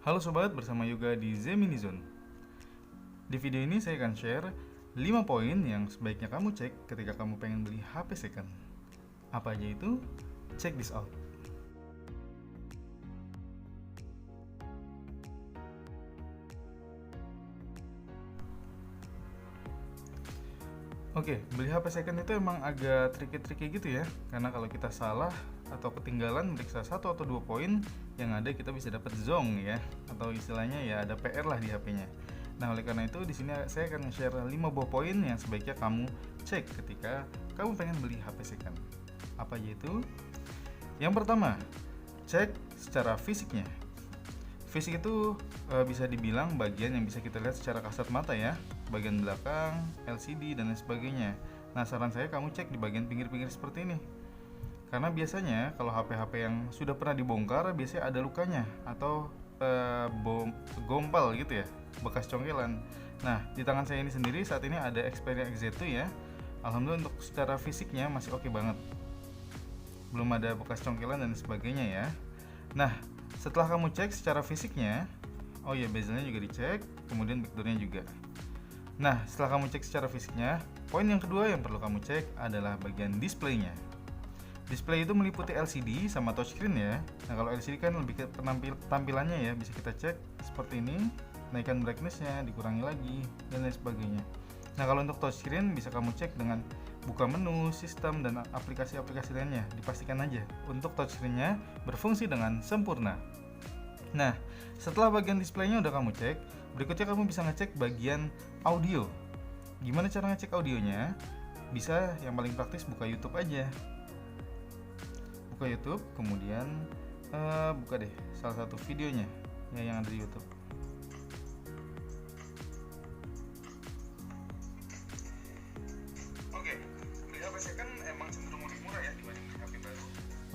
Halo sobat, bersama Yoga di Gemini Zone. Di video ini saya akan share 5 poin yang sebaiknya kamu cek ketika kamu pengen beli HP second. Apa aja itu? Check this out. Oke, beli HP second itu emang agak tricky-tricky gitu ya. Karena kalau kita salah atau ketinggalan meriksa 1 atau 2 poin, yang ada kita bisa dapat zonk ya, atau istilahnya ya ada PR lah di HP-nya. Nah, oleh karena itu di sini saya akan share 5 buah poin yang sebaiknya kamu cek ketika kamu pengen beli HP second. Apa aja itu? Yang pertama, cek secara fisiknya. Fisik itu bisa dibilang bagian yang bisa kita lihat secara kasat mata ya, bagian belakang, LCD dan lain sebagainya. Nah, saran saya kamu cek di bagian pinggir-pinggir seperti ini. Karena biasanya kalau HP-HP yang sudah pernah dibongkar biasanya ada lukanya atau gompal gitu ya, bekas congkelan. Nah, di tangan saya ini sendiri saat ini ada Xperia XZ2 ya. Alhamdulillah untuk secara fisiknya masih oke banget. Belum ada bekas congkelan dan sebagainya ya. Nah, setelah kamu cek secara fisiknya, oh ya bezelnya juga dicek, kemudian backdoornya juga. Nah, setelah kamu cek secara fisiknya, poin yang kedua yang perlu kamu cek adalah bagian displaynya. Display itu meliputi LCD sama touchscreen ya. Nah, kalau LCD kan lebih ke tampilannya ya, bisa kita cek seperti ini, naikkan brightness-nya, dikurangi lagi, dan lain sebagainya. Nah, kalau untuk touchscreen bisa kamu cek dengan buka menu, sistem, dan aplikasi-aplikasi lainnya. Dipastikan aja untuk touchscreen-nya berfungsi dengan sempurna. Nah, setelah bagian displaynya udah kamu cek, berikutnya kamu bisa ngecek bagian audio. Gimana cara ngecek audionya? Bisa yang paling praktis buka YouTube aja. Buka YouTube, kemudian buka deh salah satu videonya ya yang ada di YouTube. Oke, beli HP second emang cenderung lebih murah ya dibanding HP baru.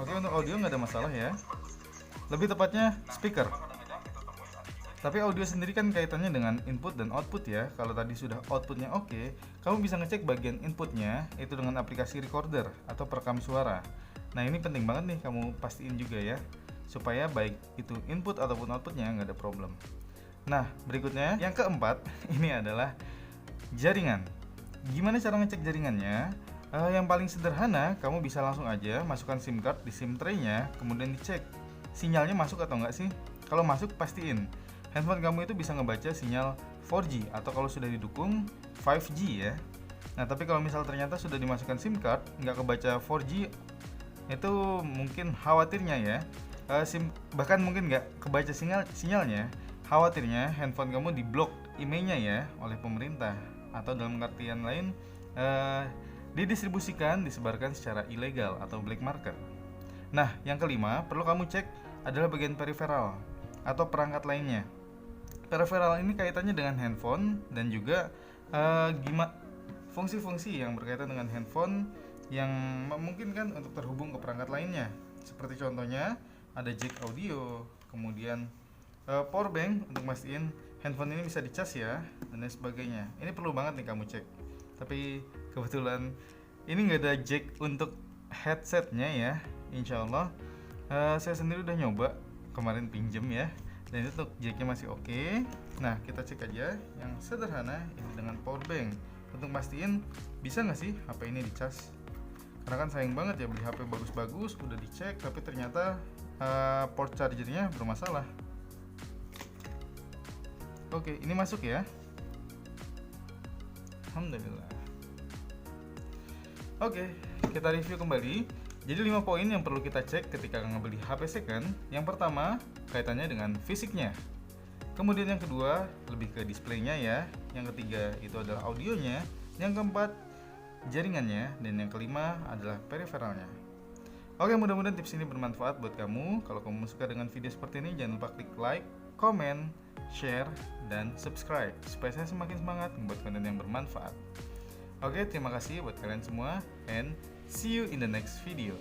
Oke, untuk audio nggak ada masalah ya. Lebih tepatnya speaker. Tapi audio sendiri kan kaitannya dengan input dan output ya. Kalau tadi sudah outputnya oke, kamu bisa ngecek bagian inputnya itu dengan aplikasi recorder atau perekam suara. Nah, ini penting banget nih kamu pastiin juga ya, supaya baik itu input ataupun outputnya nggak ada problem. Nah, berikutnya yang keempat ini adalah jaringan. Gimana cara ngecek jaringannya? Yang paling sederhana, kamu bisa langsung aja masukkan SIM card di SIM tray-nya, kemudian dicek sinyalnya masuk atau enggak sih. Kalau masuk, pastiin handphone kamu itu bisa ngebaca sinyal 4G atau kalau sudah didukung 5G ya. Nah, tapi kalau misal ternyata sudah dimasukkan SIM card nggak kebaca 4G, itu mungkin khawatirnya ya, bahkan mungkin nggak kebaca sinyalnya, khawatirnya handphone kamu diblok IMEI-nya ya oleh pemerintah, atau dalam artian lain didistribusikan, disebarkan secara ilegal atau black market. Nah, yang kelima perlu kamu cek adalah bagian peripheral atau perangkat lainnya. Peripheral ini kaitannya dengan handphone dan juga fungsi-fungsi yang berkaitan dengan handphone yang memungkinkan untuk terhubung ke perangkat lainnya. Seperti contohnya ada jack audio, kemudian power bank untuk mastiin handphone ini bisa dicas ya, dan lain sebagainya. Ini perlu banget nih kamu cek. Tapi kebetulan ini nggak ada jack untuk headsetnya ya. Insya Allah saya sendiri udah nyoba kemarin pinjem ya, dan itu untuk jacknya masih oke. Nah, kita cek aja yang sederhana ini dengan power bank untuk mastiin bisa nggak sih HP ini dicas. Karena kan sayang banget ya beli HP bagus-bagus udah dicek tapi ternyata port chargernya bermasalah. Oke, ini masuk ya. Alhamdulillah. Oke, kita review kembali. Jadi 5 poin yang perlu kita cek ketika ngebeli HP second. Yang pertama, kaitannya dengan fisiknya. Kemudian yang kedua, lebih ke displaynya ya. Yang ketiga, itu adalah audionya. Yang keempat, jaringannya. Dan yang kelima adalah peripheralnya. Oke, mudah-mudahan tips ini bermanfaat buat kamu. Kalau kamu suka dengan video seperti ini, jangan lupa klik like, comment, share, dan subscribe supaya saya semakin semangat membuat konten yang bermanfaat. Oke, terima kasih buat kalian semua, and see you in the next video.